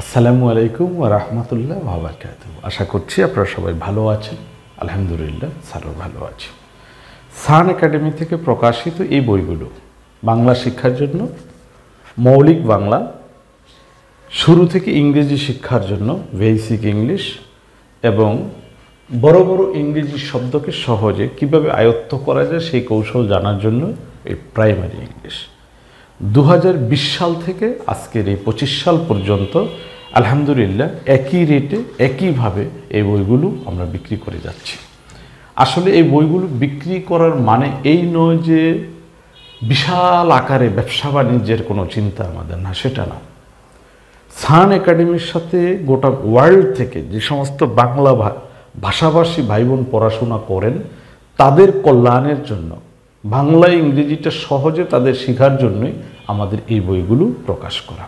আসসালামু আলাইকুম ওয়া রাহমাতুল্লাহি ওয়া বারাকাতুহু। আশা করছি আপনারা সবাই ভালো আছেন। আলহামদুলিল্লাহ স্যারও ভালো আছে। সান একাডেমি থেকে প্রকাশিত এই বইগুলো বাংলা শিক্ষার জন্য, মৌলিক বাংলা, শুরু থেকে ইংরেজি শিক্ষার জন্য বেসিক ইংলিশ এবং বড় বড় ইংরেজি শব্দকে সহজে কিভাবে আয়ত্ত করা যায় সেই কৌশল জানার জন্য এই প্রাইমারি ইংলিশ। 2020 সাল থেকে আজকের এই 25 সাল পর্যন্ত আলহামদুলিল্লাহ একই রেটে একইভাবে এই বইগুলো আমরা বিক্রি করে যাচ্ছি। আসলে এই বইগুলো বিক্রি করার মানে এই নয় যে বিশাল আকারে ব্যবসা বাণিজ্যের কোনো চিন্তা আমাদের না, সেটা না। সান একাডেমির সাথে গোটা ওয়ার্ল্ড থেকে যে সমস্ত বাংলা ভাষাভাষী ভাই বোন পড়াশোনা করেন তাদের কল্যাণের জন্য, বাংলা ইংরেজিটা সহজে তাদের শেখার জন্যই আমাদের এই বইগুলো প্রকাশ করা।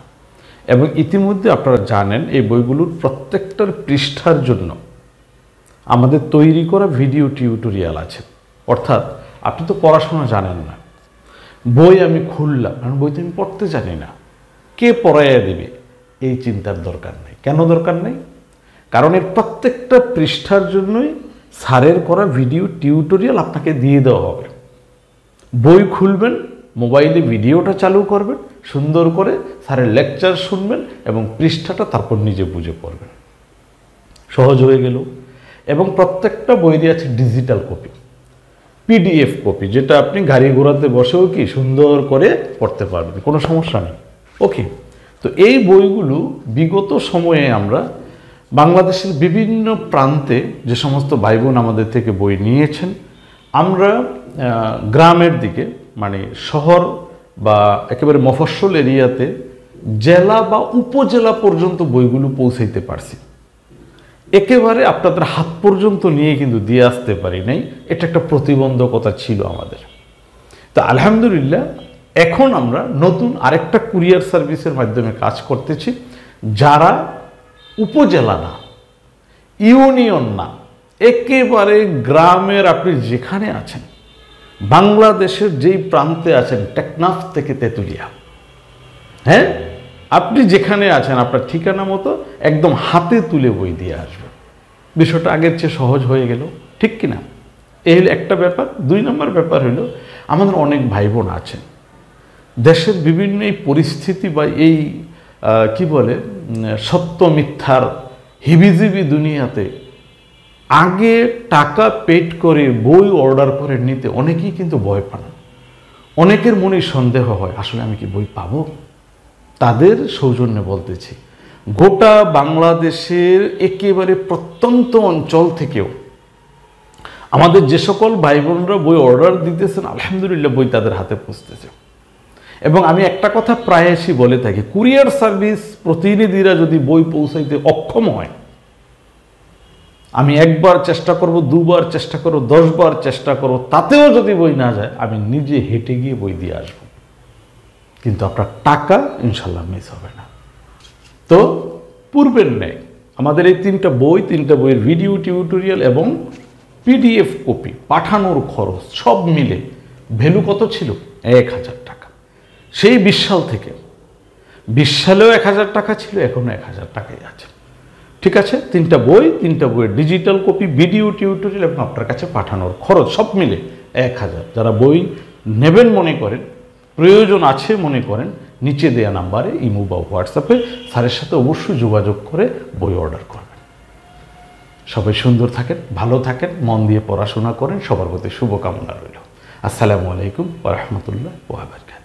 এবং ইতিমধ্যে আপনারা জানেন এই বইগুলোর প্রত্যেকটার পৃষ্ঠার জন্য আমাদের তৈরি করা ভিডিও টিউটোরিয়াল আছে। অর্থাৎ আপনি তো পড়াশোনা জানেন না, বই আমি খুললাম কারণ বই তো আমি পড়তে জানি না, কে পড়াইয়া দেবে এই চিন্তার দরকার নেই। কেন দরকার নেই? কারণ এর প্রত্যেকটা পৃষ্ঠার জন্যই স্যারের করা ভিডিও টিউটোরিয়াল আপনাকে দিয়ে দেওয়া হবে। বই খুলবেন, মোবাইলে ভিডিওটা চালু করবেন, সুন্দর করে স্যারের লেকচার শুনবেন এবং পৃষ্ঠাটা তারপর নিজে বুঝে পড়বেন। সহজ হয়ে গেল। এবং প্রত্যেকটা বইয়ে আছে ডিজিটাল কপি, পিডিএফ কপি, যেটা আপনি গাড়ি ঘোড়াতে বসেও কি সুন্দর করে পড়তে পারবেন, কোনো সমস্যা নেই। ওকে, তো এই বইগুলো বিগত সময়ে আমরা বাংলাদেশের বিভিন্ন প্রান্তে যে সমস্ত ভাই বোন আমাদের থেকে বই নিয়েছেন, আমরা গ্রামের দিকে মানে শহর বা একেবারে মফস্বল এরিয়াতে জেলা বা উপজেলা পর্যন্ত বইগুলো পৌঁছাইতে পারছি। একেবারে আপনাদের হাত পর্যন্ত নিয়ে কিন্তু দিয়ে আসতে পারি নাই, এটা একটা প্রতিবন্ধকতা ছিল আমাদের। তো আলহামদুলিল্লাহ এখন আমরা নতুন আরেকটা কুরিয়ার সার্ভিসের মাধ্যমে কাজ করতেছি। যারা উপজেলা না, ইউনিয়ন না, একেবারে গ্রামের আপনি যেখানে আছেন, বাংলাদেশের যেই প্রান্তে আছেন, টেকনাফ থেকে তেঁতুলিয়া, হ্যাঁ, আপনি যেখানে আছেন আপনার ঠিকানা মতো একদম হাতে তুলে বই দিয়ে আসবে। বিষয়টা আগের চেয়ে সহজ হয়ে গেল, ঠিক কিনা? এই হলো একটা ব্যাপার। 2 নম্বর ব্যাপার হলো আমাদের অনেক ভাই বোন আছেন দেশের বিভিন্ন এই পরিস্থিতি বা এই কি বলে সত্য মিথ্যার হিবিজিবি দুনিয়াতে আগে টাকা পেড করে বই অর্ডার করে নিতে অনেকেই কিন্তু ভয় পান। অনেকের মনে সন্দেহ হয়, আসলে আমি কি বই পাবো? তাদের সৌজন্যে বলতেছি, গোটা বাংলাদেশের একেবারে প্রত্যন্ত অঞ্চল থেকেও আমাদের যে সকল ভাই বোনরা বই অর্ডার দিতেছেন, আলহামদুলিল্লাহ বই তাদের হাতে পৌঁছতেছে। এবং আমি একটা কথা প্রায়শই বলে থাকি, কুরিয়ার সার্ভিস প্রতিনিধিরা যদি বই পৌঁছাইতে অক্ষম হয়, আমি 1 বার চেষ্টা করব, 2 বার চেষ্টা করব, 10 বার চেষ্টা করব, তাতেও যদি বই না যায় আমি নিজে হেঁটে গিয়ে বই দিয়ে আসব। কিন্তু আপনার টাকা ইনশাল্লাহ মিস হবে না। তো পূর্বের ন্যায় আমাদের এই 3টা বইয়ের ভিডিও টিউটোরিয়াল এবং পিডিএফ কপি পাঠানোর খরচ সব মিলে ভ্যালু কত ছিল? 1000 টাকা। সেই 20 সাল থেকে, 20 সালেও 1000 টাকা ছিল, এখনো 1000 টাকাই আছে। ঠিক আছে, 3টা বইয়ের ডিজিটাল কপি, ভিডিও টিউটোরিয়াল এবং আপনার কাছে পাঠানোর খরচ সব মিলে 1000। যারা বই নেবেন মনে করেন, প্রয়োজন আছে মনে করেন, নিচে দেয়া নাম্বারে ইমো বা হোয়াটসঅ্যাপে স্যারের সাথে অবশ্যই যোগাযোগ করে বই অর্ডার করবেন। সবাই সুন্দর থাকেন, ভালো থাকেন, মন দিয়ে পড়াশোনা করেন, সবার প্রতি শুভকামনা রইল। আসসালামু আলাইকুম ওয়া রাহমাতুল্লাহি ওয়া বারাকাতুহু।